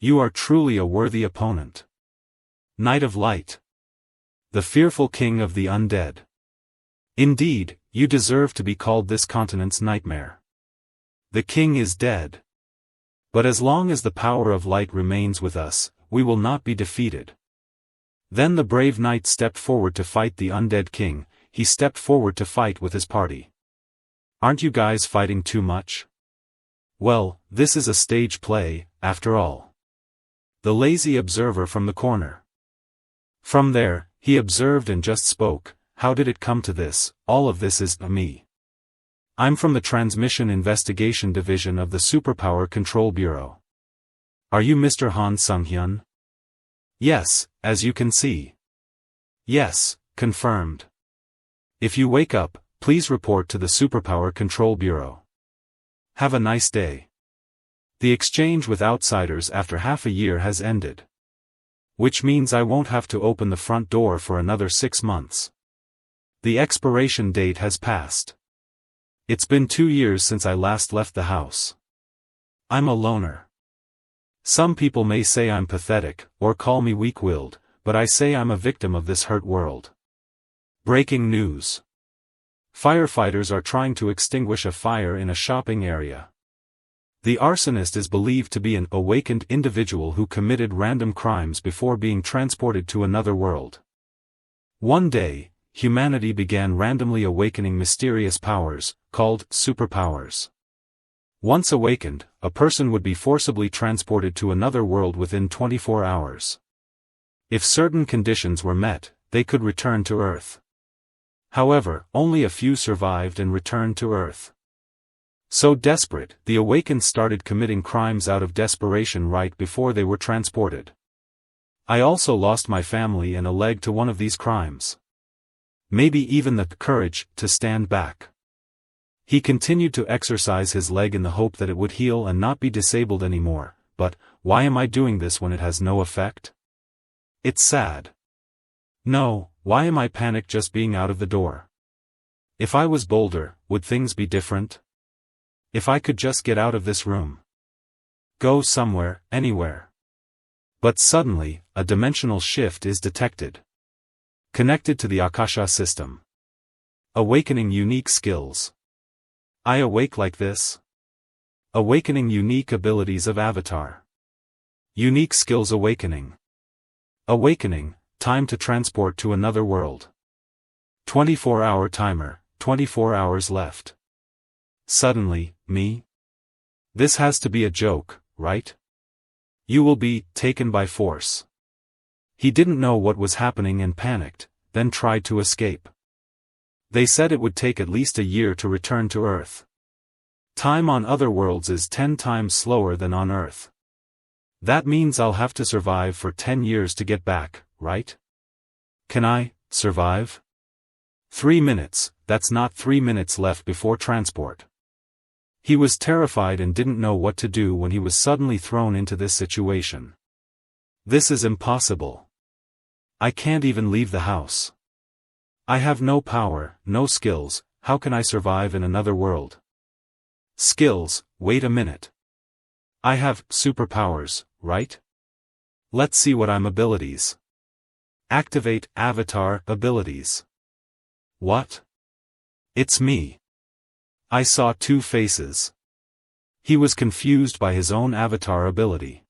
You are truly a worthy opponent. Knight of Light. The fearful king of the undead. Indeed, you deserve to be called this continent's nightmare. The king is dead. But as long as the power of light remains with us, we will not be defeated. Then the brave knight stepped forward to fight the undead king. He stepped forward to fight with his party. Aren't you guys fighting too much? Well, this is a stage play, after all. The lazy observer from the corner. From there, he observed and just spoke. How did it come to this? All of this is me. I'm from the Transmission Investigation Division of the Superpower Control Bureau. Are you Mr. Han Sung-hyun? Yes, as you can see. Yes, confirmed. If you wake up, please report to the Superpower Control Bureau. Have a nice day. The exchange with outsiders after half a year has ended. Which means I won't have to open the front door for another 6 months. The expiration date has passed. It's been 2 years since I last left the house. I'm a loner. Some people may say I'm pathetic, or call me weak-willed, but I say I'm a victim of this hurt world. Breaking news. Firefighters are trying to extinguish a fire in a shopping area. The arsonist is believed to be an awakened individual who committed random crimes before being transported to another world. One day, humanity began randomly awakening mysterious powers, called superpowers. Once awakened, a person would be forcibly transported to another world within 24 hours. If certain conditions were met, they could return to Earth. However, only a few survived and returned to Earth. So desperate, the awakened started committing crimes out of desperation right before they were transported. I also lost my family and a leg to one of these crimes. Maybe even the courage to stand back. He continued to exercise his leg in the hope that it would heal and not be disabled anymore, but, why am I doing this when it has no effect? It's sad. No, why am I panicked just being out of the door? If I was bolder, would things be different? If I could just get out of this room. Go somewhere, anywhere. But suddenly, a dimensional shift is detected. Connected to the Akasha system. Awakening unique skills. I awake like this. Awakening unique abilities of Avatar. Unique skills awakening. Awakening, time to transport to another world. 24-hour timer, 24 hours left. Suddenly, me? This has to be a joke, right? You will be taken by force. He didn't know what was happening and panicked, then tried to escape. They said it would take at least a year to return to Earth. Time on other worlds is 10 times slower than on Earth. That means I'll have to survive for 10 years to get back, right? Can I survive? 3 minutes, that's not 3 minutes left before transport. He was terrified and didn't know what to do when he was suddenly thrown into this situation. This is impossible. I can't even leave the house. I have no power, no skills, how can I survive in another world? Skills, wait a minute. I have superpowers, right? Let's see what I'm abilities. Activate avatar abilities. What? It's me. I saw 2 faces. He was confused by his own avatar ability.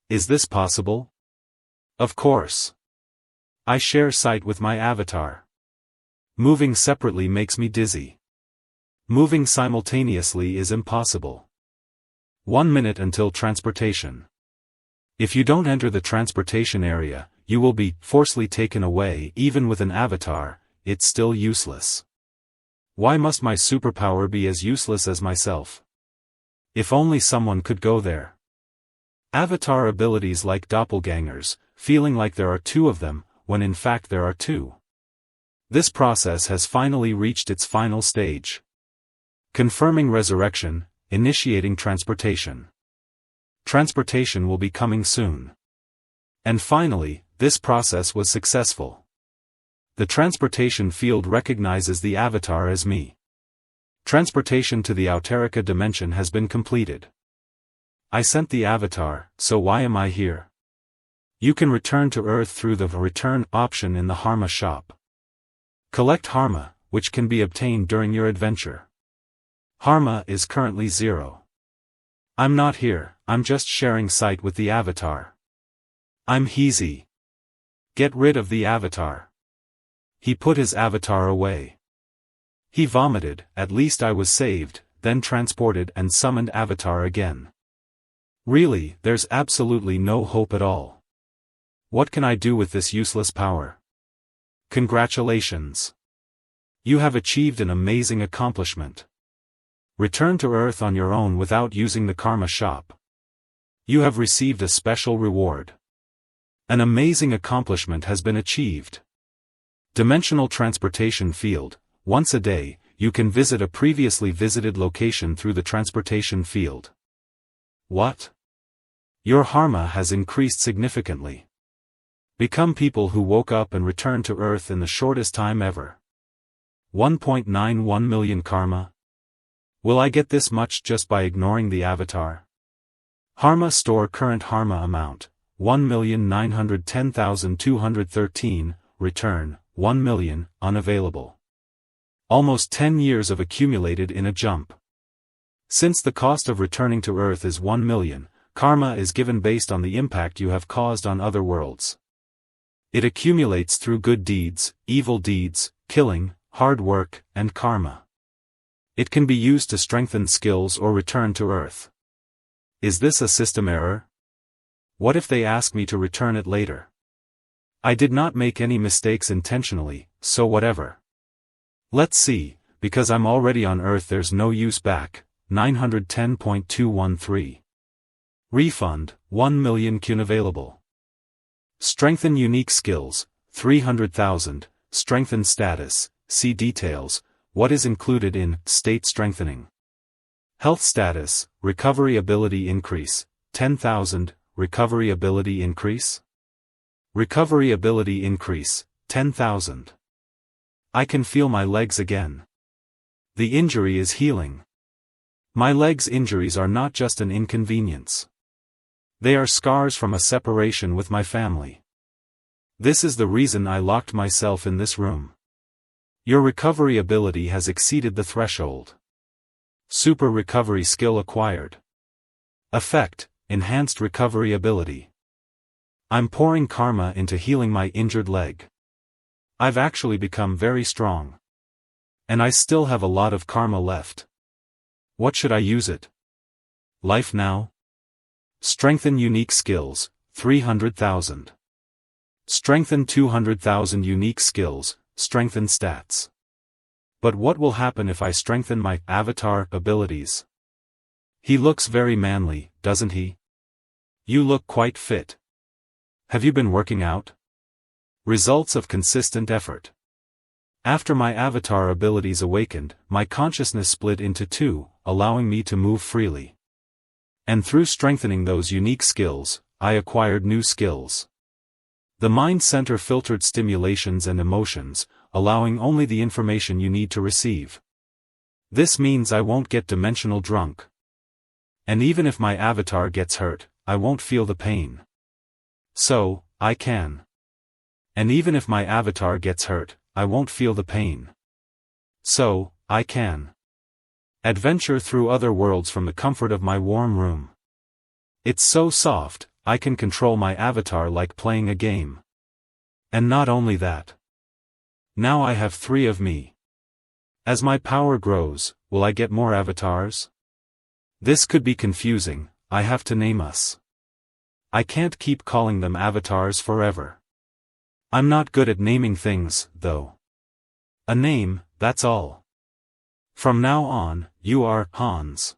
Is this possible? Of course. I share sight with my avatar. Moving separately makes me dizzy. Moving simultaneously is impossible. 1 minute until transportation. If you don't enter the transportation area, you will be forcibly taken away. Even with an avatar, it's still useless. Why must my superpower be as useless as myself? If only someone could go there. Avatar abilities like doppelgangers, feeling like there are 2 of them, when in fact there are 2. This process has finally reached its final stage. Confirming resurrection, initiating transportation. Transportation will be coming soon. And finally, this process was successful. The transportation field recognizes the avatar as me. Transportation to the Auterica dimension has been completed. I sent the avatar, so why am I here? You can return to Earth through the return option in the Harma shop. Collect Harma, which can be obtained during your adventure. Harma is currently 0. I'm not here, I'm just sharing sight with the avatar. I'm Heezy. Get rid of the avatar. He put his avatar away. He vomited, at least I was saved, then transported and summoned avatar again. Really, there's absolutely no hope at all. What can I do with this useless power? Congratulations. You have achieved an amazing accomplishment. Return to Earth on your own without using the Karma shop. You have received a special reward. An amazing accomplishment has been achieved. Dimensional transportation field. Once a day, you can visit a previously visited location through the transportation field. What? Your Harma has increased significantly. Become people who woke up and returned to Earth in the shortest time ever. 1.91 million Karma. Will I get this much just by ignoring the avatar? Harma store current Harma amount, 1,910,213, return, 1 million, unavailable. Almost 10 years of accumulated in a jump. Since the cost of returning to Earth is 1 million, Karma is given based on the impact you have caused on other worlds. It accumulates through good deeds, evil deeds, killing, hard work, and karma. It can be used to strengthen skills or return to Earth. Is this a system error? What if they ask me to return it later? I did not make any mistakes intentionally, so whatever. Let's see, because I'm already on Earth there's no use back, 910.213. Refund, 1 million kun available. Strengthen unique skills, 300,000, strengthen status, see details, what is included in state strengthening. Health status, recovery ability increase, 10,000, recovery ability increase. Recovery ability increase, 10,000. I can feel my legs again. The injury is healing. My legs' injuries are not just an inconvenience. They are scars from a separation with my family. This is the reason I locked myself in this room. Your recovery ability has exceeded the threshold. Super recovery skill acquired. Effect, enhanced recovery ability. I'm pouring karma into healing my injured leg. I've actually become very strong. And I still have a lot of karma left. What should I use it? Life now? Strengthen unique skills, 300,000. Strengthen 200,000 unique skills, strengthen stats. But what will happen if I strengthen my avatar abilities? He looks very manly, doesn't he? You look quite fit. Have you been working out? Results of consistent effort. After my avatar abilities awakened, my consciousness split into two, allowing me to move freely. And through strengthening those unique skills, I acquired new skills. The mind center filtered stimulations and emotions, allowing only the information you need to receive. This means I won't get dimensional drunk. And even if my avatar gets hurt, I won't feel the pain. So, I can. And even if my avatar gets hurt, I won't feel the pain. So, I can. Adventure through other worlds from the comfort of my warm room. It's so soft, I can control my avatar like playing a game. And not only that. Now I have 3 of me. As my power grows, will I get more avatars? This could be confusing, I have to name us. I can't keep calling them avatars forever. I'm not good at naming things, though. A name, that's all. From now on, you are Hans.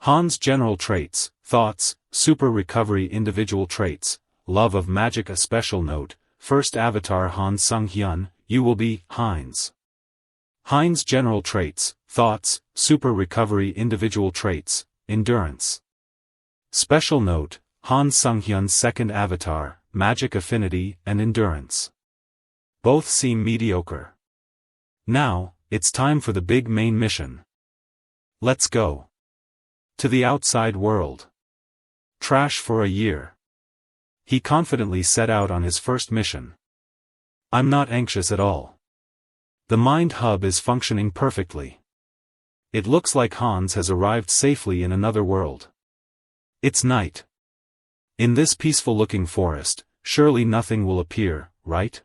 Hans' general traits, thoughts, super recovery individual traits, love of magic. A special note, first avatar Han Sung-hyun, you will be Heinz. Heinz' general traits, thoughts, super recovery individual traits, endurance. Special note, Han Sung-hyun's second avatar, magic affinity and endurance. Both seem mediocre. Now, it's time for the big main mission. Let's go. To the outside world. Trash for a year. He confidently set out on his first mission. I'm not anxious at all. The Mind Hub is functioning perfectly. It looks like Hans has arrived safely in another world. It's night. In this peaceful-looking forest, surely nothing will appear, right?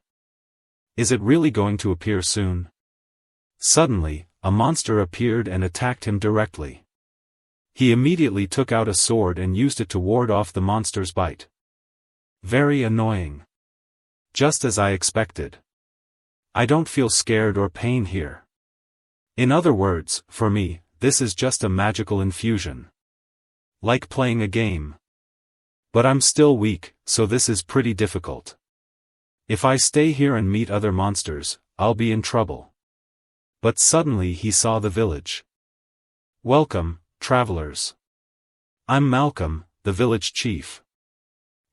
Is it really going to appear soon? Suddenly, a monster appeared and attacked him directly. He immediately took out a sword and used it to ward off the monster's bite. Very annoying. Just as I expected. I don't feel scared or pain here. In other words, for me, this is just a magical infusion. Like playing a game. But I'm still weak, so this is pretty difficult. If I stay here and meet other monsters, I'll be in trouble. But suddenly he saw the village. Welcome, travelers. I'm Malcolm, the village chief.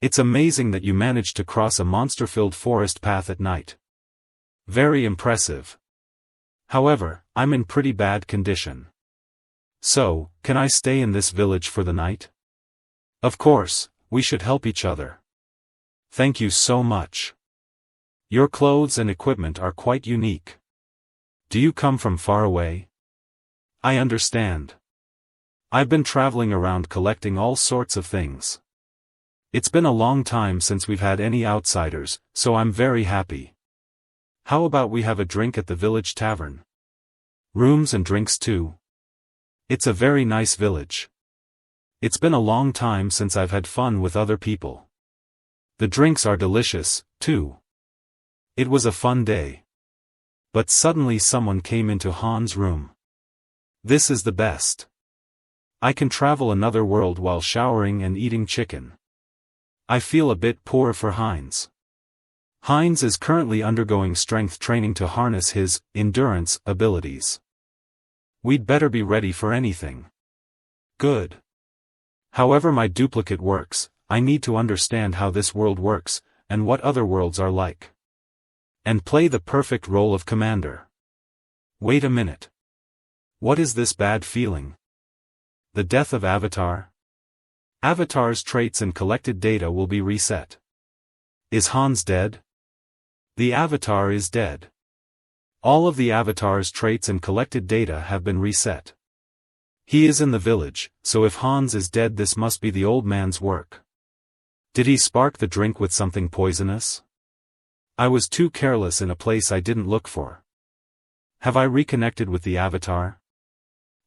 It's amazing that you managed to cross a monster-filled forest path at night. Very impressive. However, I'm in pretty bad condition. So, can I stay in this village for the night? Of course, we should help each other. Thank you so much. Your clothes and equipment are quite unique. Do you come from far away? I understand. I've been traveling around collecting all sorts of things. It's been a long time since we've had any outsiders, so I'm very happy. How about we have a drink at the village tavern? Rooms and drinks too. It's a very nice village. It's been a long time since I've had fun with other people. The drinks are delicious, too. It was a fun day. But suddenly someone came into Hans' room. This is the best. I can travel another world while showering and eating chicken. I feel a bit poor for Heinz. Heinz is currently undergoing strength training to harness his endurance abilities. We'd better be ready for anything. Good. However my duplicate works, I need to understand how this world works, and what other worlds are like. And play the perfect role of commander. Wait a minute. What is this bad feeling? The death of Avatar? Avatar's traits and collected data will be reset. Is Hans dead? The Avatar is dead. All of the Avatar's traits and collected data have been reset. He is in the village, so if Hans is dead this must be the old man's work. Did he spark the drink with something poisonous? I was too careless in a place I didn't look for. Have I reconnected with the Avatar?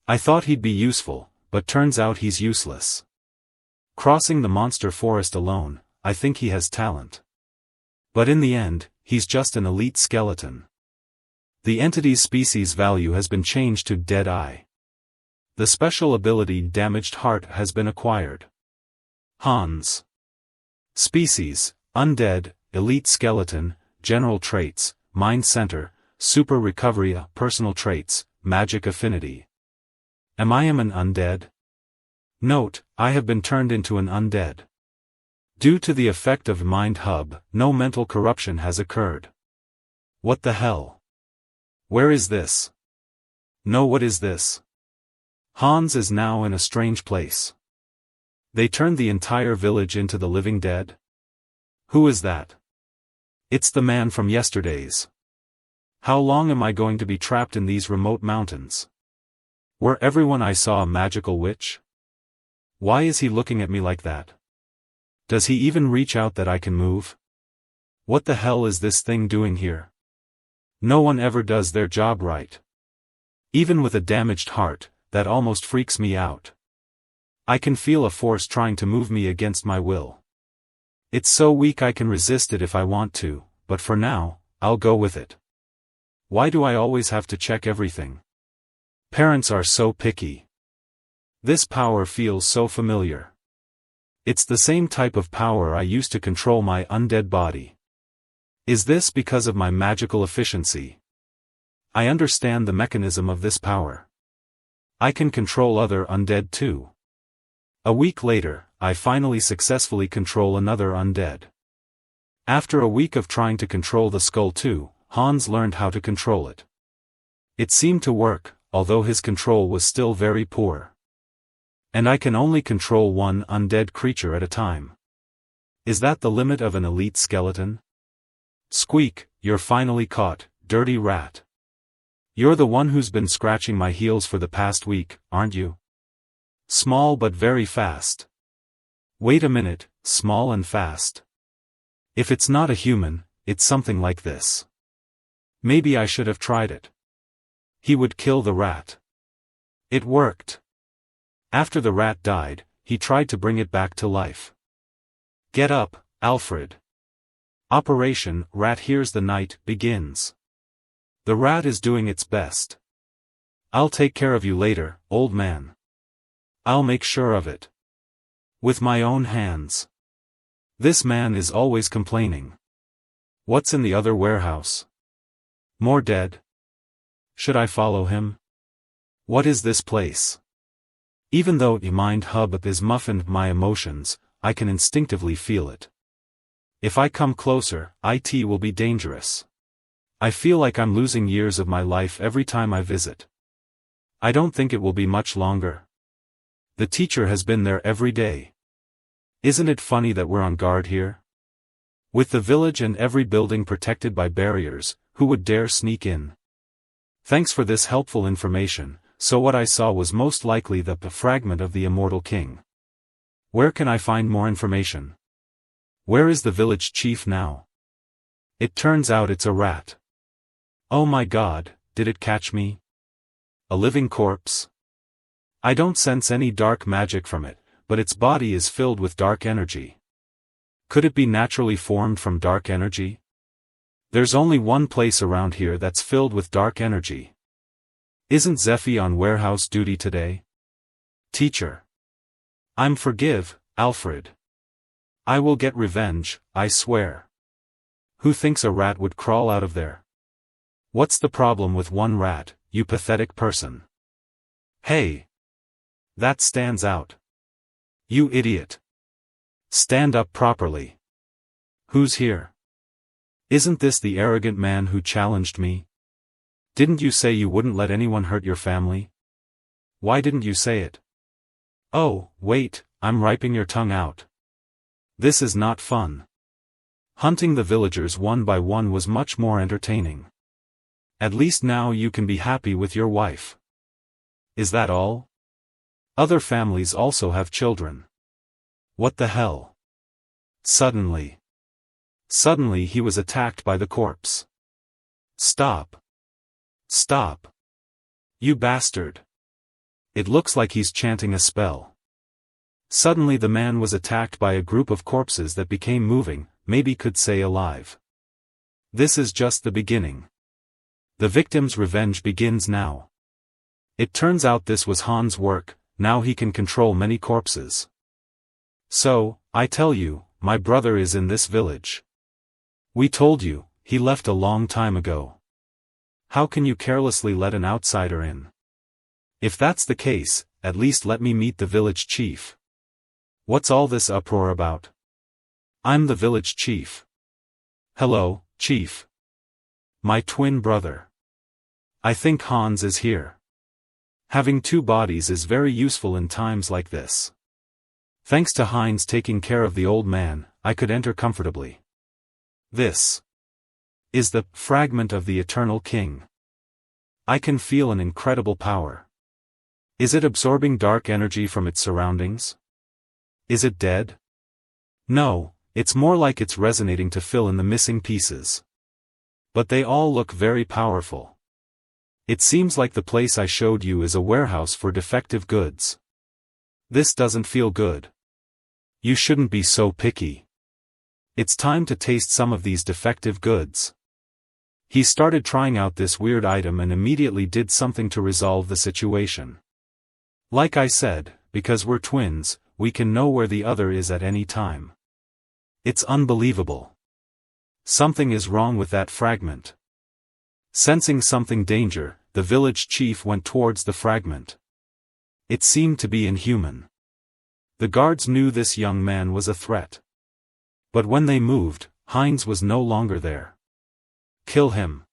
I thought he'd be useful, but turns out he's useless. Crossing the monster forest alone, I think he has talent. But in the end, he's just an elite skeleton. The entity's species value has been changed to Dead Eye. The special ability Damaged Heart has been acquired. Hans. Species, Undead, Elite Skeleton, General Traits, Mind Center, Super Recovery, Personal Traits, Magic Affinity. Am I an undead? Note, I have been turned into an undead. Due to the effect of Mind Hub, no mental corruption has occurred. What the hell? Where is this? No, what is this? Hans is now in a strange place. They turned the entire village into the living dead? Who is that? It's the man from yesterday's. How long am I going to be trapped in these remote mountains? Were everyone I saw a magical witch? Why is he looking at me like that? Does he even reach out that I can move? What the hell is this thing doing here? No one ever does their job right. Even with a damaged heart, that almost freaks me out. I can feel a force trying to move me against my will. It's so weak I can resist it if I want to, but for now, I'll go with it. Why do I always have to check everything? Parents are so picky. This power feels so familiar. It's the same type of power I used to control my undead body. Is this because of my magical efficiency? I understand the mechanism of this power. I can control other undead too. A week later, I finally successfully control another undead. After a week of trying to control the skull too, Hans learned how to control it. It seemed to work, although his control was still very poor. And I can only control one undead creature at a time. Is that the limit of an elite skeleton? Squeak, you're finally caught, dirty rat. You're the one who's been scratching my heels for the past week, aren't you? Small but very fast. Wait a minute, small and fast. If it's not a human, it's something like this. Maybe I should have tried it. He would kill the rat. It worked. After the rat died, he tried to bring it back to life. Get up, Alfred. Operation Rat Hears the Night begins. The rat is doing its best. I'll take care of you later, old man. I'll make sure of it. With my own hands. This man is always complaining. What's in the other warehouse? More dead? Should I follow him? What is this place? Even though the mind hub is muffled my emotions, I can instinctively feel it. If I come closer, it will be dangerous. I feel like I'm losing years of my life every time I visit. I don't think it will be much longer. The teacher has been there every day. Isn't it funny that we're on guard here? With the village and every building protected by barriers, who would dare sneak in? Thanks for this helpful information. So what I saw was most likely the fragment of the immortal king. Where can I find more information? Where is the village chief now? It turns out it's a rat. Oh my god, did it catch me? A living corpse? I don't sense any dark magic from it, but its body is filled with dark energy. Could it be naturally formed from dark energy? There's only one place around here that's filled with dark energy. Isn't Zephy on warehouse duty today? Teacher. I'm forgive, Alfred. I will get revenge, I swear. Who thinks a rat would crawl out of there? What's the problem with one rat, you pathetic person? Hey! That stands out. You idiot. Stand up properly. Who's here? Isn't this the arrogant man who challenged me? Didn't you say you wouldn't let anyone hurt your family? Why didn't you say it? Oh, wait, I'm ripping your tongue out. This is not fun. Hunting the villagers one by one was much more entertaining. At least now you can be happy with your wife. Is that all? Other families also have children. What the hell? Suddenly he was attacked by the corpse. Stop. Stop. You bastard. It looks like he's chanting a spell. Suddenly the man was attacked by a group of corpses that became moving, maybe could say alive. This is just the beginning. The victim's revenge begins now. It turns out this was Han's work, now he can control many corpses. So, I tell you, my brother is in this village. We told you, he left a long time ago. How can you carelessly let an outsider in? If that's the case, at least let me meet the village chief. What's all this uproar about? I'm the village chief. Hello, chief. My twin brother. I think Hans is here. Having two bodies is very useful in times like this. Thanks to Heinz taking care of the old man, I could enter comfortably. This is the fragment of the eternal king. I can feel an incredible power. Is it absorbing dark energy from its surroundings? Is it dead? No, it's more like it's resonating to fill in the missing pieces. But they all look very powerful. It seems like the place I showed you is a warehouse for defective goods. This doesn't feel good. You shouldn't be so picky. It's time to taste some of these defective goods. He started trying out this weird item and immediately did something to resolve the situation. Like I said, because we're twins, we can know where the other is at any time. It's unbelievable. Something is wrong with that fragment. Sensing something danger, the village chief went towards the fragment. It seemed to be inhuman. The guards knew this young man was a threat. But when they moved, Heinz was no longer there. Kill him.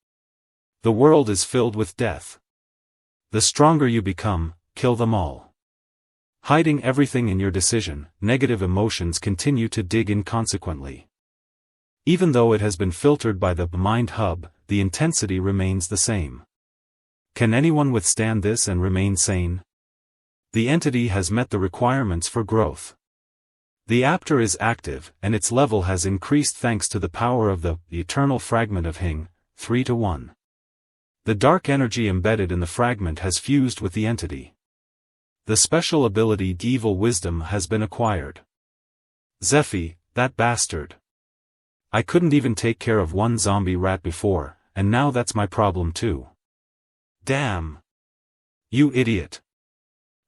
The world is filled with death. The stronger you become, kill them all. Hiding everything in your decision, negative emotions continue to dig in consequently. Even though it has been filtered by the mind hub, the intensity remains the same. Can anyone withstand this and remain sane? The entity has met the requirements for growth. The aptor is active, and its level has increased thanks to the power of the eternal fragment of Hing, 3-1. The dark energy embedded in the fragment has fused with the entity. The special ability Evil Wisdom has been acquired. Zephy, that bastard. I couldn't even take care of one zombie rat before, and now that's my problem too. Damn. You idiot.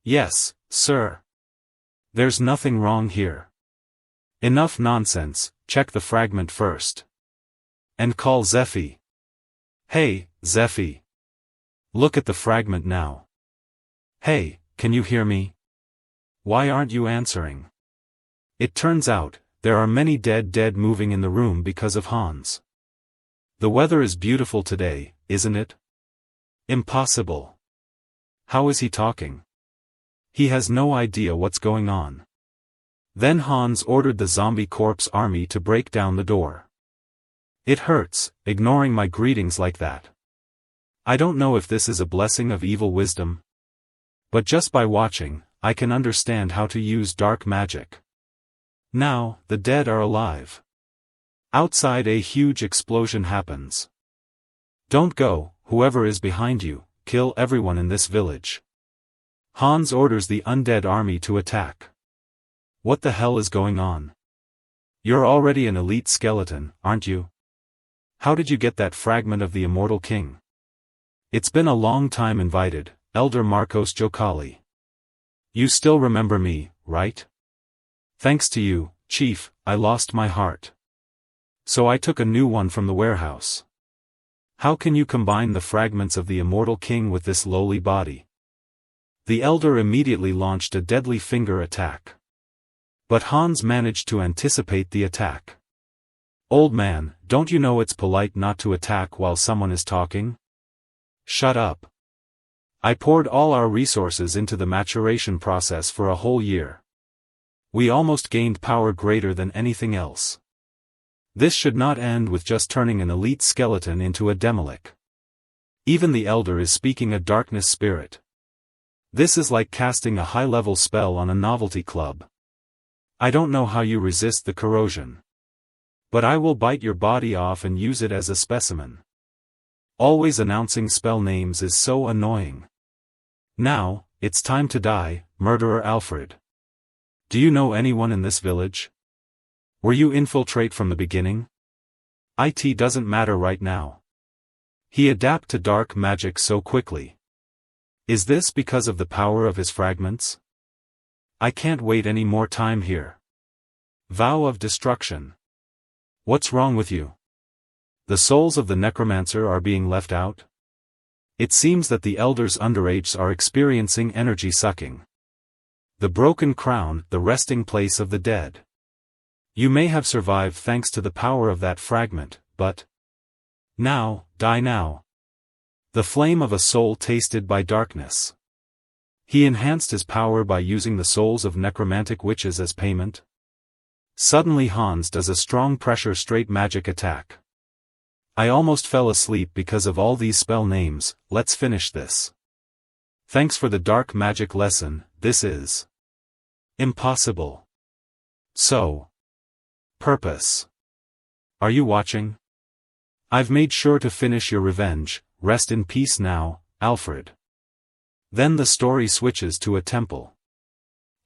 Yes, sir. There's nothing wrong here. Enough nonsense, check the fragment first. And call Zephy. Hey, Zephy. Look at the fragment now. Hey, can you hear me? Why aren't you answering? It turns out, there are many dead moving in the room because of Hans. The weather is beautiful today, isn't it? Impossible. How is he talking? He has no idea what's going on. Then Hans ordered the zombie corpse army to break down the door. It hurts, ignoring my greetings like that. I don't know if this is a blessing of evil wisdom. But just by watching, I can understand how to use dark magic. Now, the dead are alive. Outside a huge explosion happens. Don't go, whoever is behind you, kill everyone in this village. Hans orders the undead army to attack. What the hell is going on? You're already an elite skeleton, aren't you? How did you get that fragment of the immortal king? It's been a long time invited, Elder Marcos Jokali. You still remember me, right? Thanks to you, Chief, I lost my heart. So I took a new one from the warehouse. How can you combine the fragments of the immortal king with this lowly body? The elder immediately launched a deadly finger attack. But Hans managed to anticipate the attack. Old man, don't you know it's polite not to attack while someone is talking? Shut up. I poured all our resources into the maturation process for a whole year. We almost gained power greater than anything else. This should not end with just turning an elite skeleton into a demolic. Even the elder is speaking a darkness spirit. This is like casting a high-level spell on a novelty club. I don't know how you resist the corrosion. But I will bite your body off and use it as a specimen. Always announcing spell names is so annoying. Now, it's time to die, Murderer Alfred. Do you know anyone in this village? Were you infiltrate from the beginning? It doesn't matter right now. He adapt to dark magic so quickly. Is this because of the power of his fragments? I can't wait any more time here. Vow of destruction. What's wrong with you? The souls of the necromancer are being left out? It seems that the elders underage are experiencing energy sucking. The broken crown, the resting place of the dead. You may have survived thanks to the power of that fragment, but... Now, die now. The flame of a soul tasted by darkness. He enhanced his power by using the souls of necromantic witches as payment. Suddenly Hans does a strong pressure straight magic attack. I almost fell asleep because of all these spell names. Let's finish this. Thanks for the dark magic lesson, this is impossible. So. Purpose. Are you watching? I've made sure to finish your revenge, rest in peace now, Alfred. Then the story switches to a temple.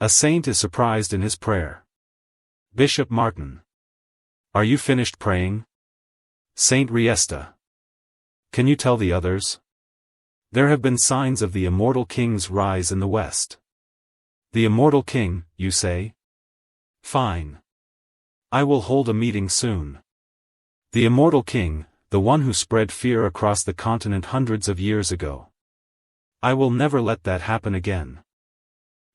A saint is surprised in his prayer. Bishop Martin. Are you finished praying? Saint Riesta. Can you tell the others? There have been signs of the immortal king's rise in the west. The immortal king, you say? Fine. I will hold a meeting soon. The immortal king, the one who spread fear across the continent hundreds of years ago. I will never let that happen again.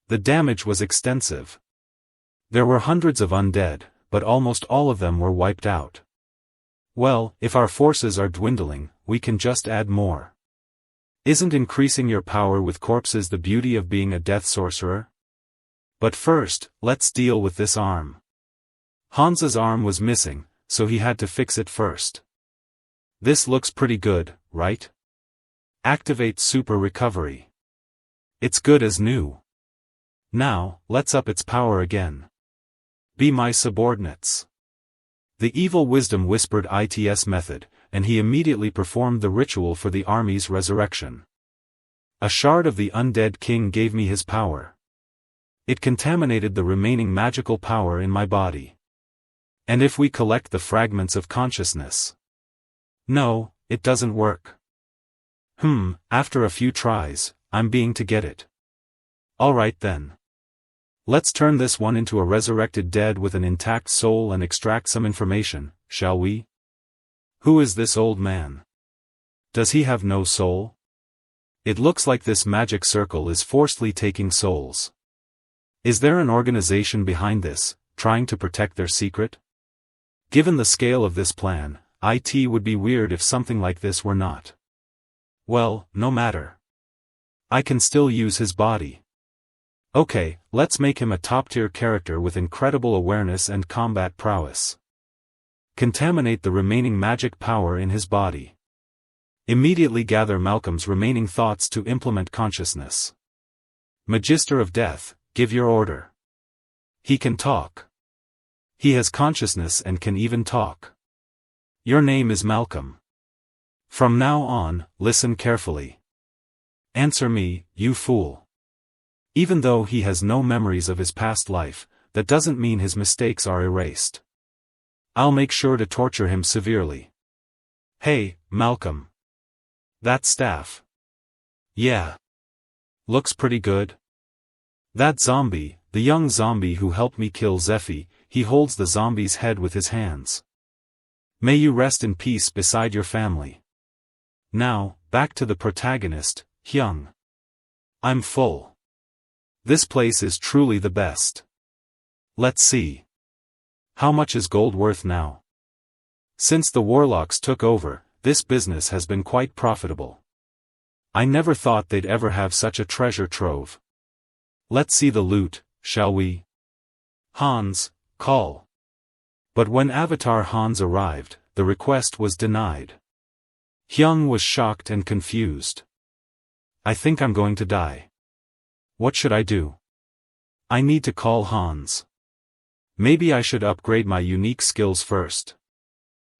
The damage was extensive. There were hundreds of undead, but almost all of them were wiped out. Well, if our forces are dwindling, we can just add more. Isn't increasing your power with corpses the beauty of being a death sorcerer? But first, let's deal with this arm. Hans's arm was missing, so he had to fix it first. This looks pretty good, right? Activate super recovery. It's good as new. Now, let's up its power again. Be my subordinates. The evil wisdom whispered its method, and he immediately performed the ritual for the army's resurrection. A shard of the undead king gave me his power. It contaminated the remaining magical power in my body. And if we collect the fragments of consciousness? No, it doesn't work. After a few tries, I'm being to get it. Alright then. Let's turn this one into a resurrected dead with an intact soul and extract some information, shall we? Who is this old man? Does he have no soul? It looks like this magic circle is forcibly taking souls. Is there an organization behind this, trying to protect their secret? Given the scale of this plan, it would be weird if something like this were not. Well, no matter. I can still use his body. Okay, let's make him a top-tier character with incredible awareness and combat prowess. Contaminate the remaining magic power in his body. Immediately gather Malcolm's remaining thoughts to implement consciousness. Magister of Death, give your order. He can talk. He has consciousness and can even talk. Your name is Malcolm. From now on, listen carefully. Answer me, you fool. Even though he has no memories of his past life, that doesn't mean his mistakes are erased. I'll make sure to torture him severely. Hey, Malcolm. That staff. Yeah. Looks pretty good. That zombie, the young zombie who helped me kill Zephy, he holds the zombie's head with his hands. May you rest in peace beside your family. Now, back to the protagonist, Hyung. I'm full. This place is truly the best. Let's see. How much is gold worth now? Since the warlocks took over, this business has been quite profitable. I never thought they'd ever have such a treasure trove. Let's see the loot, shall we? Hans, call. But when Avatar Hans arrived, the request was denied. Hyung was shocked and confused. I think I'm going to die. What should I do? I need to call Hans. Maybe I should upgrade my unique skills first.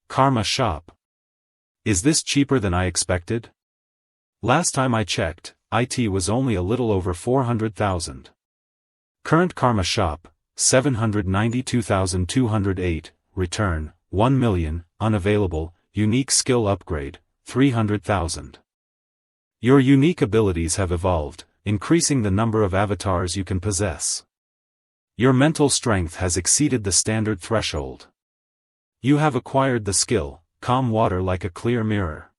Karma shop. Is this cheaper than I expected? Last time I checked, it was only a little over 400,000. Current karma shop, 792,208, return, 1 million, unavailable, unique skill upgrade, 300,000. Your unique abilities have evolved, increasing the number of avatars you can possess. Your mental strength has exceeded the standard threshold. You have acquired the skill, calm water like a clear mirror.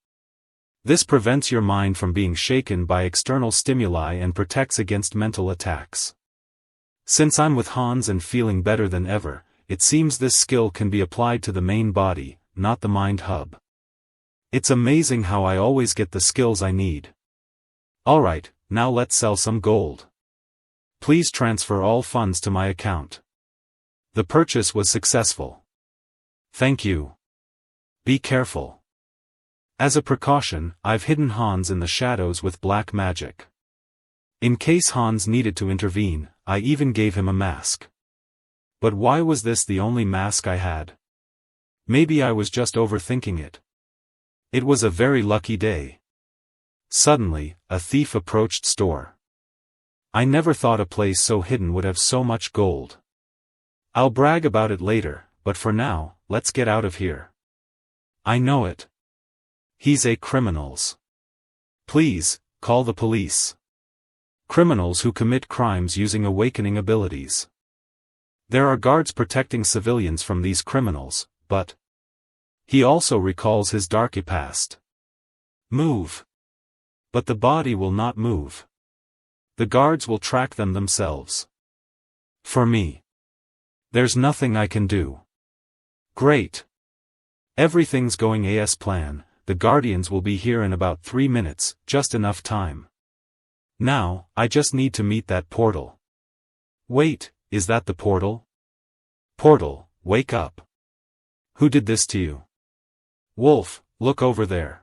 This prevents your mind from being shaken by external stimuli and protects against mental attacks. Since I'm with Hans and feeling better than ever, it seems this skill can be applied to the main body, not the mind hub. It's amazing how I always get the skills I need. Alright, now let's sell some gold. Please transfer all funds to my account. The purchase was successful. Thank you. Be careful. As a precaution, I've hidden Hans in the shadows with black magic. In case Hans needed to intervene, I even gave him a mask. But why was this the only mask I had? Maybe I was just overthinking it. It was a very lucky day. Suddenly, a thief approached store. I never thought a place so hidden would have so much gold. I'll brag about it later, but for now, let's get out of here. I know it. He's a criminals. Please, call the police. Criminals who commit crimes using awakening abilities. There are guards protecting civilians from these criminals, but he also recalls his dark past. Move. But the body will not move. The guards will track them themselves. For me, there's nothing I can do. Great. Everything's going as planned. The Guardians will be here in about 3 minutes, just enough time. Now, I just need to meet that portal. Wait, is that the portal? Portal, wake up. Who did this to you? Wolf, look over there.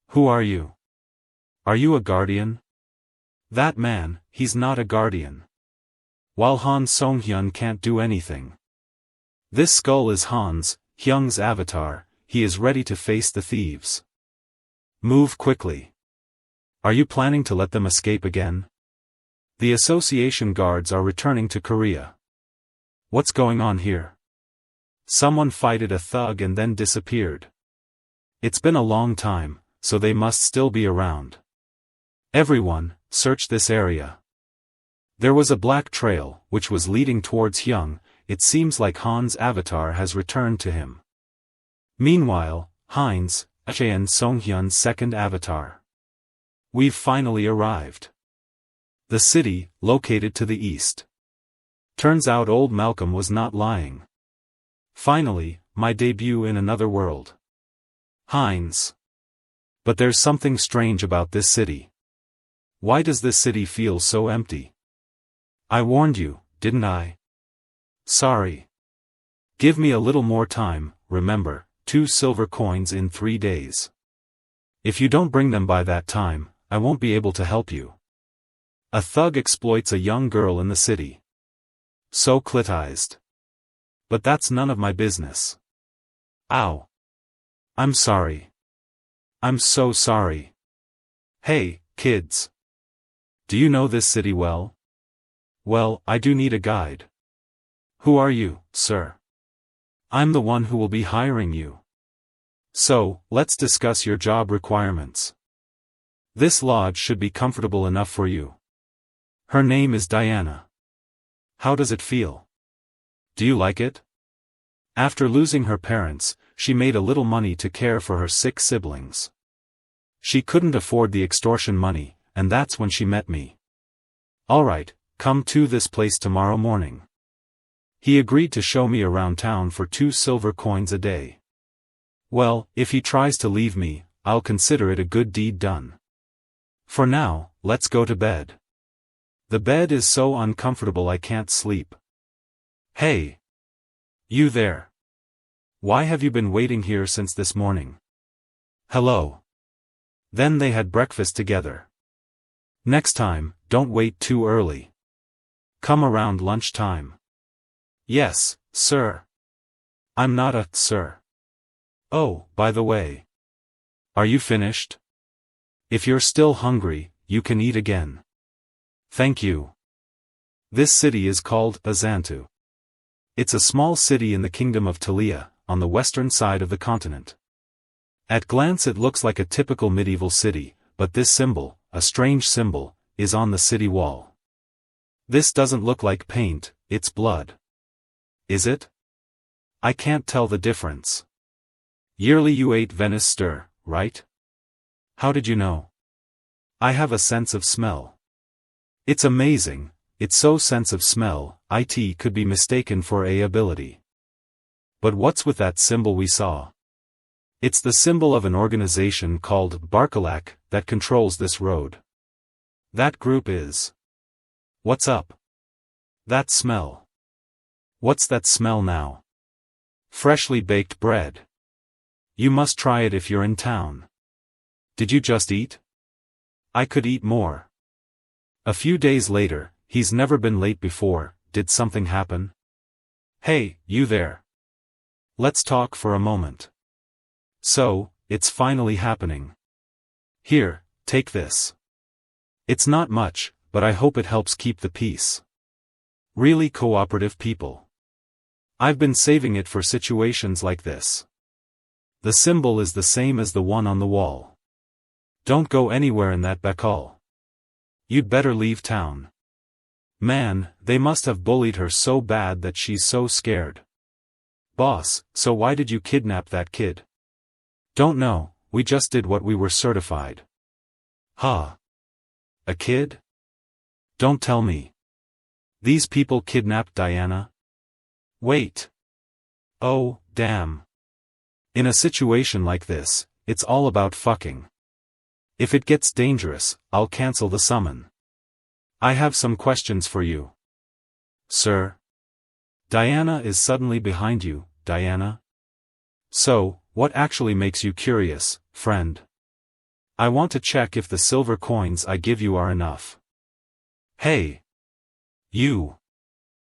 Who are you? Are you a guardian? That man, he's not a guardian. While Han Song-hyun can't do anything. This skull is Han's, Hyung's avatar, he is ready to face the thieves. Move quickly. Are you planning to let them escape again? The association guards are returning to Korea. What's going on here? Someone fighted a thug and then disappeared. It's been a long time, so they must still be around. Everyone, search this area. There was a black trail, which was leading towards Hyung. It seems like Han's avatar has returned to him. Meanwhile, Heinz, Chaeyeon Song-hyun's second avatar. We've finally arrived. The city, located to the east. Turns out old Malcolm was not lying. Finally, my debut in another world. Heinz. But there's something strange about this city. Why does this city feel so empty? I warned you, didn't I? Sorry. Give me a little more time, remember, 2 silver coins in 3 days. If you don't bring them by that time, I won't be able to help you. A thug exploits a young girl in the city. So clitized. But that's none of my business. Ow. I'm sorry. I'm so sorry. Hey, kids. Do you know this city well? Well, I do need a guide. Who are you, sir? I'm the one who will be hiring you. So, let's discuss your job requirements. This lodge should be comfortable enough for you. Her name is Diana. How does it feel? Do you like it? After losing her parents, she made a little money to care for her 6 siblings. She couldn't afford the extortion money, and that's when she met me. Alright, come to this place tomorrow morning. He agreed to show me around town for 2 silver coins a day. Well, if he tries to leave me, I'll consider it a good deed done. For now, let's go to bed. The bed is so uncomfortable I can't sleep. Hey! You there! Why have you been waiting here since this morning? Hello. Then they had breakfast together. Next time, don't wait too early. Come around lunchtime. Yes, sir. I'm not a sir. Oh, by the way. Are you finished? If you're still hungry, you can eat again. Thank you. This city is called Azantu. It's a small city in the kingdom of Talia, on the western side of the continent. At glance it looks like a typical medieval city, but this symbol, a strange symbol, is on the city wall. This doesn't look like paint, it's blood. Is it? I can't tell the difference. Yearly you ate Venice stir, right? How did you know? I have a sense of smell. It's amazing, it's so sense of smell, it could be mistaken for a ability. But what's with that symbol we saw? It's the symbol of an organization called Barkalak that controls this road. That group is. What's up? That smell. What's that smell now? Freshly baked bread. You must try it if you're in town. Did you just eat? I could eat more. A few days later, he's never been late before, did something happen? Hey, you there. Let's talk for a moment. So, it's finally happening. Here, take this. It's not much, but I hope it helps keep the peace. Really cooperative people. I've been saving it for situations like this. The symbol is the same as the one on the wall. Don't go anywhere in that bakal. You'd better leave town. Man, they must have bullied her so bad that she's so scared. Boss, so why did you kidnap that kid? Don't know, we just did what we were certified. Ha. A kid? Don't tell me. These people kidnapped Diana? Wait. Oh, damn. In a situation like this, it's all about fucking. If it gets dangerous, I'll cancel the summon. I have some questions for you. sir? Diana is suddenly behind you, Diana? So, what actually makes you curious, friend? I want to check if the silver coins I give you are enough. Hey! You!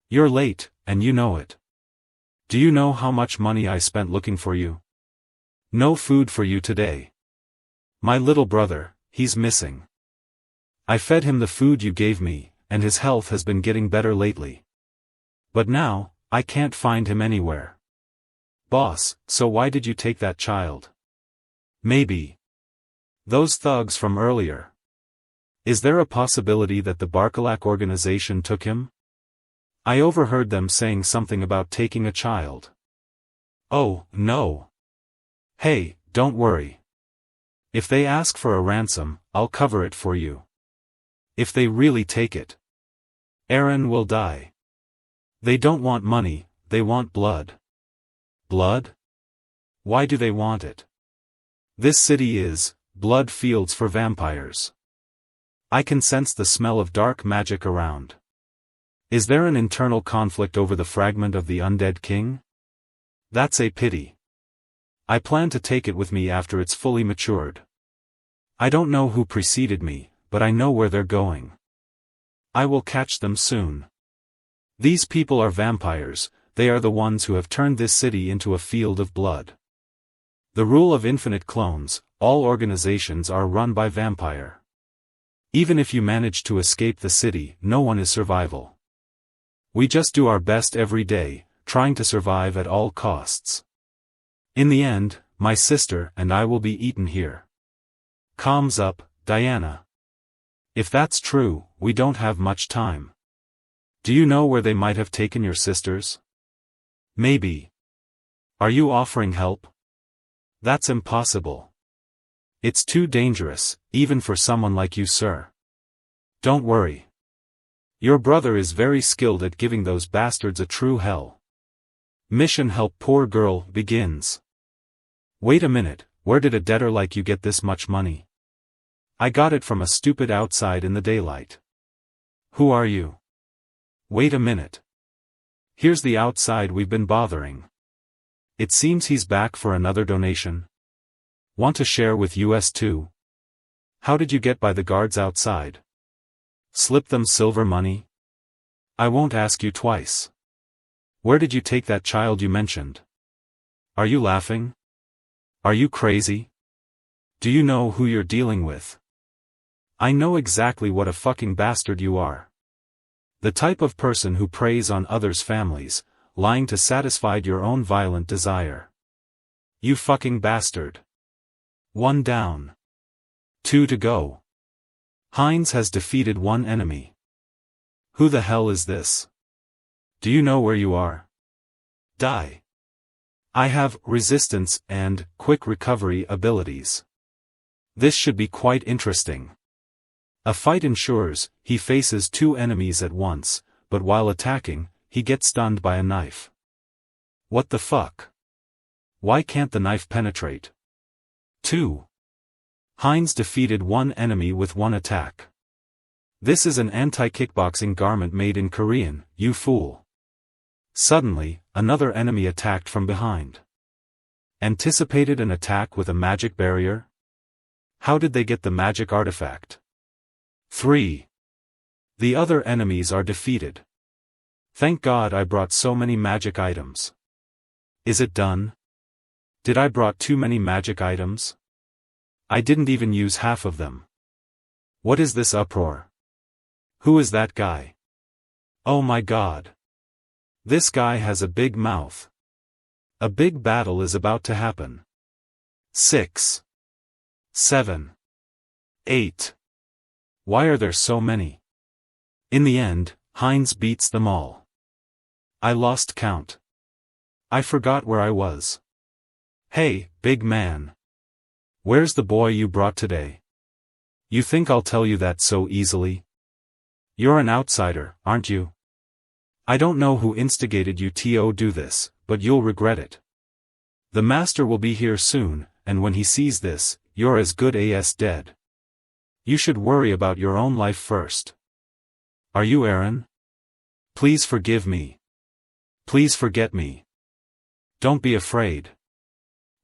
You're late, and you know it. Do you know how much money I spent looking for you? No food for you today. My little brother, he's missing. I fed him the food you gave me, and his health has been getting better lately. But now, I can't find him anywhere. Boss, so why did you take that child? Maybe those thugs from earlier. Is there a possibility that the Barkalak organization took him? I overheard them saying something about taking a child. Oh, no. Hey, don't worry. If they ask for a ransom, I'll cover it for you. If they really take it, Eren will die. They don't want money, they want blood. Blood? Why do they want it? This city is blood fields for vampires. I can sense the smell of dark magic around. Is there an internal conflict over the fragment of the undead king? That's a pity. I plan to take it with me after it's fully matured. I don't know who preceded me, but I know where they're going. I will catch them soon. These people are vampires, they are the ones who have turned this city into a field of blood. The rule of infinite clones, all organizations are run by vampire. Even if you manage to escape the city, no one is survival. We just do our best every day, trying to survive at all costs. In the end, my sister and I will be eaten here. Calms up, Diana. If that's true, we don't have much time. Do you know where they might have taken your sisters? Maybe. Are you offering help? That's impossible. It's too dangerous, even for someone like you, sir. Don't worry. Your brother is very skilled at giving those bastards a true hell. Mission Help Poor Girl begins. Wait a minute, where did a debtor like you get this much money? I got it from a stupid outside in the daylight. Who are you? Wait a minute. Here's the outside we've been bothering. It seems he's back for another donation. Want to share with us too? How did you get by the guards outside? Slip them silver money? I won't ask you twice. Where did you take that child you mentioned? Are you laughing? Are you crazy? Do you know who you're dealing with? I know exactly what a fucking bastard you are. The type of person who preys on others' families, lying to satisfy your own violent desire. You fucking bastard. 1 down. 2 to go. Heinz has defeated 1 enemy. Who the hell is this? Do you know where you are? Die. I have resistance and quick recovery abilities. This should be quite interesting. A fight ensures he faces 2 enemies at once, but while attacking, he gets stunned by a knife. What the fuck? Why can't the knife penetrate? 2. Heinz defeated 1 enemy with 1 attack. This is an anti-kickboxing garment made in Korean, you fool. Suddenly, another enemy attacked from behind. Anticipated an attack with a magic barrier? How did they get the magic artifact? 3. The other enemies are defeated. Thank God I brought so many magic items. Is it done? Did I brought too many magic items? I didn't even use half of them. What is this uproar? Who is that guy? Oh my God. This guy has a big mouth. A big battle is about to happen. 6. 7. 8. Why are there so many? In the end, Heinz beats them all. I lost count. I forgot where I was. Hey, big man. Where's the boy you brought today? You think I'll tell you that so easily? You're an outsider, aren't you? I don't know who instigated you to do this, but you'll regret it. The master will be here soon, and when he sees this, you're as good as dead. You should worry about your own life first. Are you Eren? Please forgive me. Please forget me. Don't be afraid.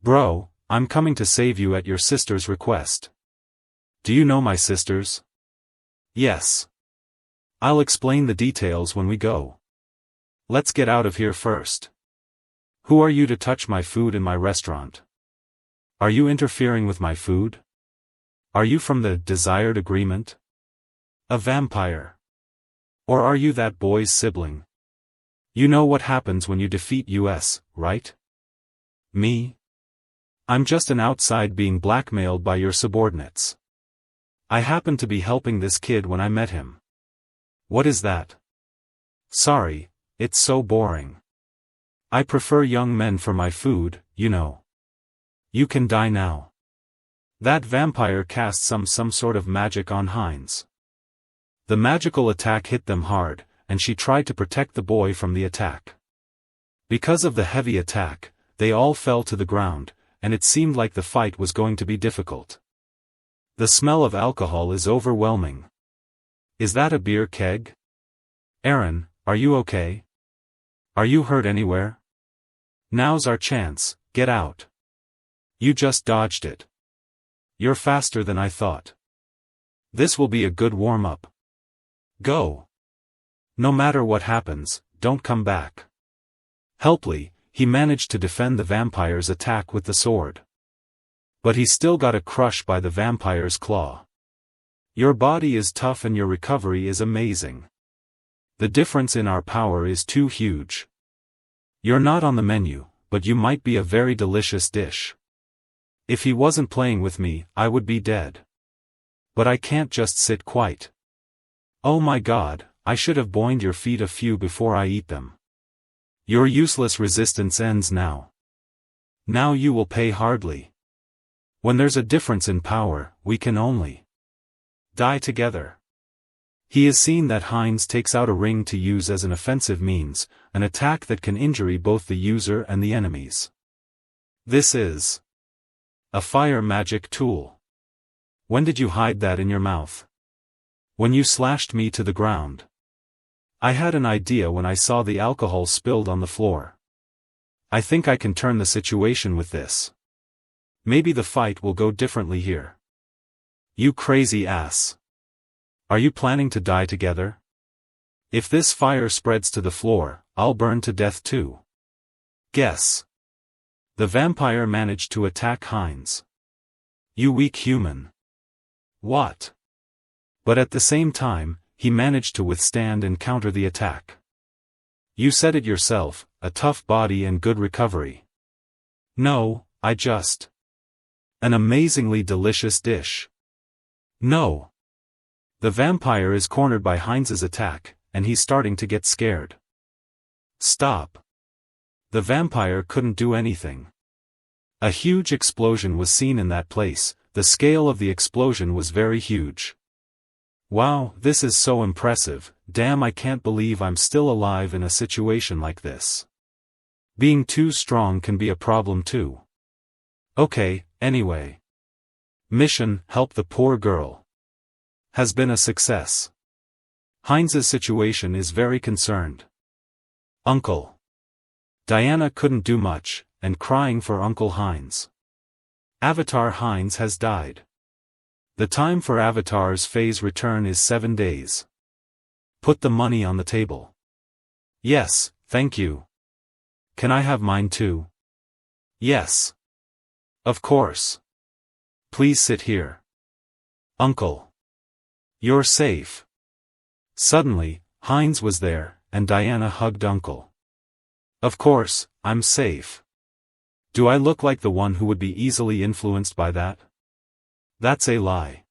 Bro, I'm coming to save you at your sister's request. Do you know my sisters? Yes. I'll explain the details when we go. Let's get out of here first. Who are you to touch my food in my restaurant? Are you interfering with my food? Are you from the desired agreement? A vampire? Or are you that boy's sibling? You know what happens when you defeat us, right? Me? I'm just an outside being blackmailed by your subordinates. I happened to be helping this kid when I met him. What is that? Sorry, it's so boring. I prefer young men for my food, you know. You can die now. That vampire cast some sort of magic on Heinz. The magical attack hit them hard, and she tried to protect the boy from the attack. Because of the heavy attack, they all fell to the ground, and it seemed like the fight was going to be difficult. The smell of alcohol is overwhelming. Is that a beer keg? Aaron, are you okay? Are you hurt anywhere? Now's our chance, get out. You just dodged it. You're faster than I thought. This will be a good warm-up. Go. No matter what happens, don't come back. Helpfully, he managed to defend the vampire's attack with the sword. But he still got a crush by the vampire's claw. Your body is tough and your recovery is amazing. The difference in our power is too huge. You're not on the menu, but you might be a very delicious dish. If he wasn't playing with me, I would be dead. But I can't just sit quiet. Oh my God, I should have boined your feet a few before I eat them. Your useless resistance ends now. Now you will pay hardly. When there's a difference in power, we can only die together. He has seen that Heinz takes out a ring to use as an offensive means, an attack that can injure both the user and the enemies. This is a fire magic tool. When did you hide that in your mouth? When you slashed me to the ground. I had an idea when I saw the alcohol spilled on the floor. I think I can turn the situation with this. Maybe the fight will go differently here. You crazy ass. Are you planning to die together? If this fire spreads to the floor, I'll burn to death too. Guess. The vampire managed to attack Heinz. You weak human. What? But at the same time, he managed to withstand and counter the attack. You said it yourself, a tough body and good recovery. No, I just. An amazingly delicious dish. No. The vampire is cornered by Heinz's attack, and he's starting to get scared. Stop. The vampire couldn't do anything. A huge explosion was seen in that place. The scale of the explosion was very huge. Wow, this is so impressive. Damn, I can't believe I'm still alive in a situation like this. Being too strong can be a problem too. Okay, anyway. Mission, help the poor girl. Has been a success. Heinz's situation is very concerned. Uncle. Diana couldn't do much, and crying for Uncle Heinz. Avatar Heinz has died. The time for Avatar's phase return is 7 days. Put the money on the table. Yes, thank you. Can I have mine too? Yes. Of course. Please sit here. Uncle. You're safe. Suddenly, Heinz was there, and Diana hugged Uncle. Of course, I'm safe. Do I look like the one who would be easily influenced by that? That's a lie.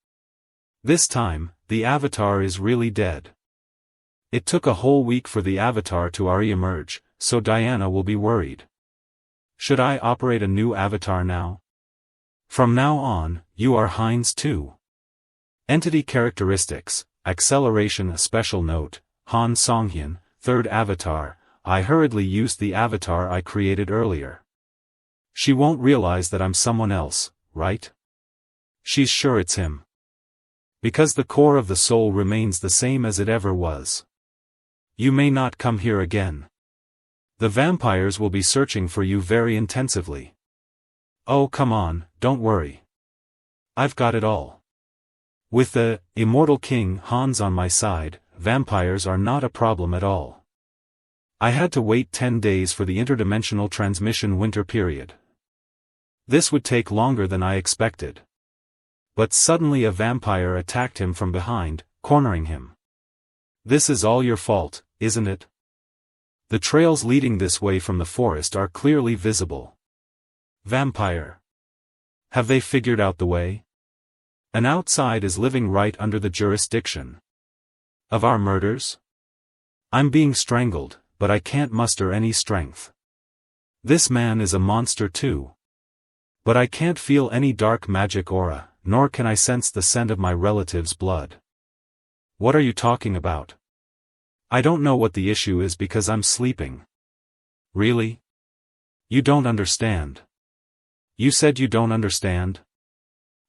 This time, the Avatar is really dead. It took a whole week for the Avatar to re-emerge, so Diana will be worried. Should I operate a new Avatar now? From now on, you are Heinz too. Entity characteristics, acceleration. A special note, Han Songhyun, third Avatar. I hurriedly used the avatar I created earlier. She won't realize that I'm someone else, right? She's sure it's him. Because the core of the soul remains the same as it ever was. You may not come here again. The vampires will be searching for you very intensively. Oh, come on, don't worry. I've got it all. With the immortal King Hans on my side, vampires are not a problem at all. I had to wait 10 days for the interdimensional transmission winter period. This would take longer than I expected. But suddenly a vampire attacked him from behind, cornering him. This is all your fault, isn't it? The trails leading this way from the forest are clearly visible. Vampire. Have they figured out the way? An outside is living right under the jurisdiction of our murders? I'm being strangled, but I can't muster any strength. This man is a monster too. But I can't feel any dark magic aura, nor can I sense the scent of my relative's blood. What are you talking about? I don't know what the issue is because I'm sleeping. Really? You don't understand. You said you don't understand?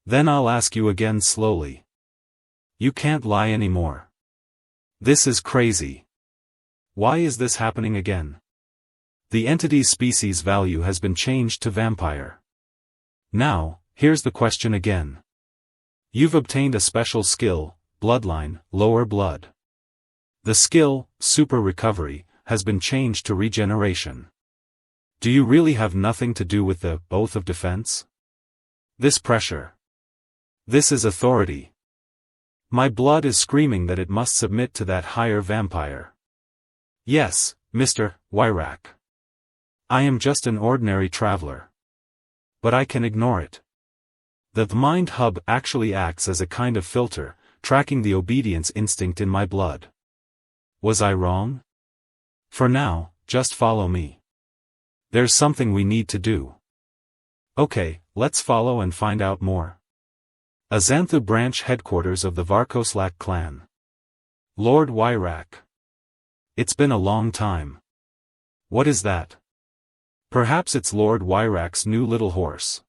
Then I'll ask you again slowly. You can't lie anymore. This is crazy. Why is this happening again? The entity's species value has been changed to vampire. Now, here's the question again. You've obtained a special skill, bloodline, lower blood. The skill, super recovery, has been changed to regeneration. Do you really have nothing to do with the oath of defense? This pressure. This is authority. My blood is screaming that it must submit to that higher vampire. Yes, Mr. Wyrak. I am just an ordinary traveler. But I can ignore it. The mind hub actually acts as a kind of filter, tracking the obedience instinct in my blood. Was I wrong? For now, just follow me. There's something we need to do. Okay, let's follow and find out more. Azanthu branch headquarters of the Varkoslak clan. Lord Wyrak. It's been a long time. What is that? Perhaps it's Lord Wyrak's new little horse.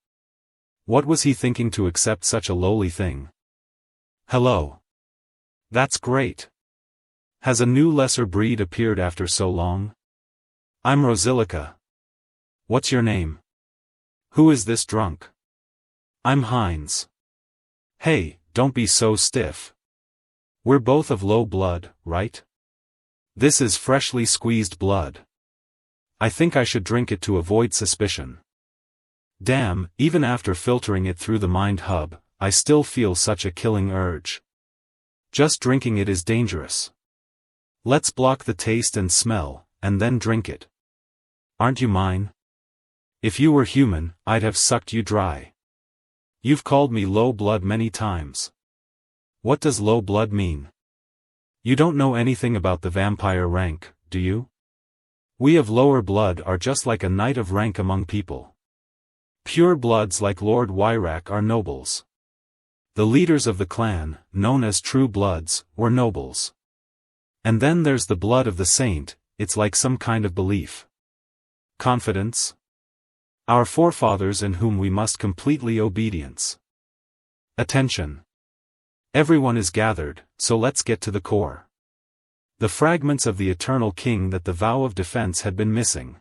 What was he thinking to accept such a lowly thing? Hello. That's great. Has a new lesser breed appeared after so long? I'm Rosilica. What's your name? Who is this drunk? I'm Heinz. Hey, don't be so stiff. We're both of low blood, right? This is freshly squeezed blood. I think I should drink it to avoid suspicion. Damn, even after filtering it through the mind hub, I still feel such a killing urge. Just drinking it is dangerous. Let's block the taste and smell, and then drink it. Aren't you mine? If you were human, I'd have sucked you dry. You've called me low blood many times. What does low blood mean? You don't know anything about the vampire rank, do you? We of lower blood are just like a knight of rank among people. Pure bloods like Lord Wyrak are nobles. The leaders of the clan, known as true bloods, were nobles. And then there's the blood of the saint, it's like some kind of belief. Confidence? Our forefathers in whom we must completely obedience. Attention. Everyone is gathered, so let's get to the core. The fragments of the Eternal King that the vow of defense had been missing.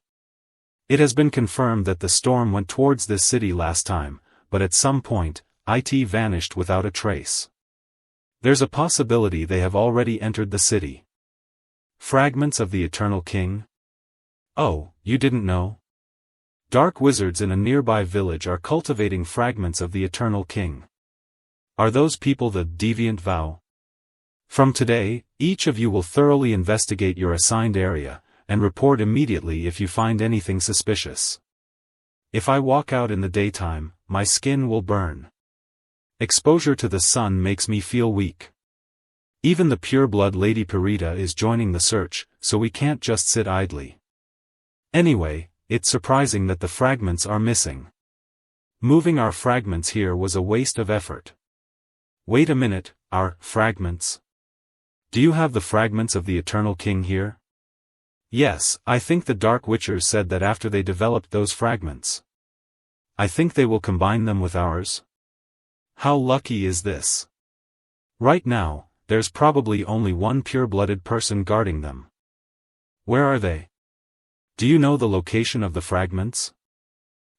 It has been confirmed that the storm went towards this city last time, but at some point, it vanished without a trace. There's a possibility they have already entered the city. Fragments of the Eternal King? Oh, you didn't know? Dark wizards in a nearby village are cultivating fragments of the Eternal King. Are those people the deviant vow? From today, each of you will thoroughly investigate your assigned area, and report immediately if you find anything suspicious. If I walk out in the daytime, my skin will burn. Exposure to the sun makes me feel weak. Even the pureblood Lady Perita is joining the search, so we can't just sit idly. Anyway, it's surprising that the fragments are missing. Moving our fragments here was a waste of effort. Wait a minute, our fragments? Do you have the fragments of the Eternal King here? Yes, I think the Dark Witchers said that after they developed those fragments. I think they will combine them with ours. How lucky is this? Right now, there's probably only one pure-blooded person guarding them. Where are they? Do you know the location of the fragments?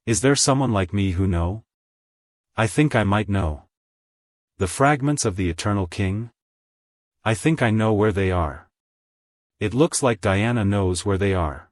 Is there someone like me who know? I think I might know. The fragments of the Eternal King? I think I know where they are. It looks like Diana knows where they are.